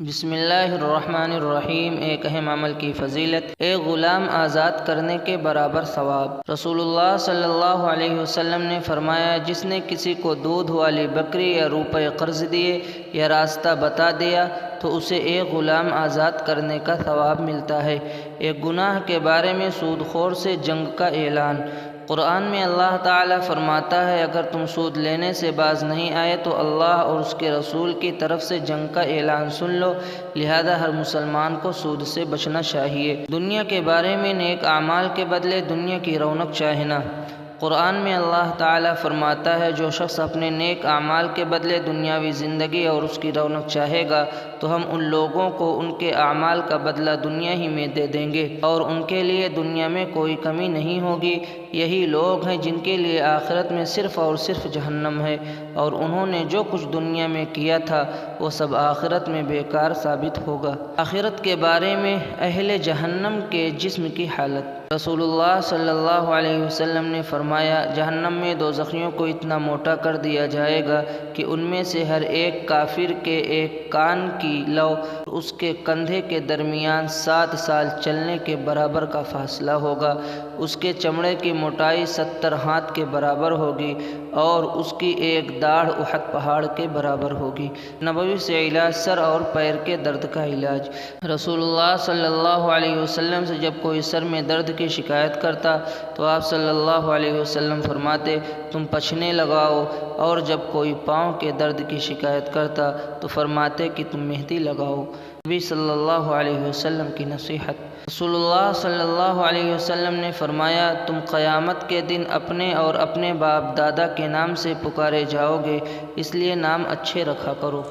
بسم اللہ الرحمن الرحیم۔ ایک اہم عمل کی فضیلت، ایک غلام آزاد کرنے کے برابر ثواب۔ رسول اللہ صلی اللہ علیہ وسلم نے فرمایا، جس نے کسی کو دودھ والی بکری یا روپے قرض دیے یا راستہ بتا دیا تو اسے ایک غلام آزاد کرنے کا ثواب ملتا ہے۔ ایک گناہ کے بارے میں سود خور سے جنگ کا اعلان۔ قرآن میں اللہ تعالیٰ فرماتا ہے، اگر تم سود لینے سے باز نہیں آئے تو اللہ اور اس کے رسول کی طرف سے جنگ کا اعلان سن لو، لہذا ہر مسلمان کو سود سے بچنا چاہیے۔ دنیا کے بارے میں نیک اعمال کے بدلے دنیا کی رونق چاہنا۔ قرآن میں اللہ تعالیٰ فرماتا ہے، جو شخص اپنے نیک اعمال کے بدلے دنیاوی زندگی اور اس کی رونق چاہے گا تو ہم ان لوگوں کو ان کے اعمال کا بدلہ دنیا ہی میں دے دیں گے اور ان کے لیے دنیا میں کوئی کمی نہیں ہوگی۔ یہی لوگ ہیں جن کے لیے آخرت میں صرف اور صرف جہنم ہے، اور انہوں نے جو کچھ دنیا میں کیا تھا وہ سب آخرت میں بیکار ثابت ہوگا۔ آخرت کے بارے میں اہل جہنم کے جسم کی حالت۔ رسول اللہ صلی اللہ علیہ وسلم نے فرمایا، جہنم میں دوزخیوں کو اتنا موٹا کر دیا جائے گا کہ ان میں سے ہر ایک کافر کے ایک کان کی لو اس کے کندھے کے درمیان 7 سال چلنے کے برابر کا فاصلہ ہوگا۔ اس کے چمڑے کی موٹائی 70 ہاتھ کے برابر ہوگی اور اس کی ایک داڑھ احد پہاڑ کے برابر ہوگی۔ نبوی سے علاج، سر اور پیر کے درد کا علاج۔ رسول اللہ صلی اللہ علیہ وسلم سے جب کوئی سر میں درد کی شکایت کرتا تو آپ صلی اللہ علیہ وسلم فرماتے، تم پچھنے لگاؤ، اور جب کوئی پاؤں کے درد کی شکایت کرتا تو فرماتے کہ تم مہندی لگاؤ۔ نبی صلی اللہ علیہ وسلم کی نصیحت۔ رسول اللہ صلی اللہ علیہ وسلم نے فرمایا، تم قیامت کے دن اپنے اور اپنے باپ دادا کے نام سے پکارے جاؤ گے، اس لیے نام اچھے رکھا کرو۔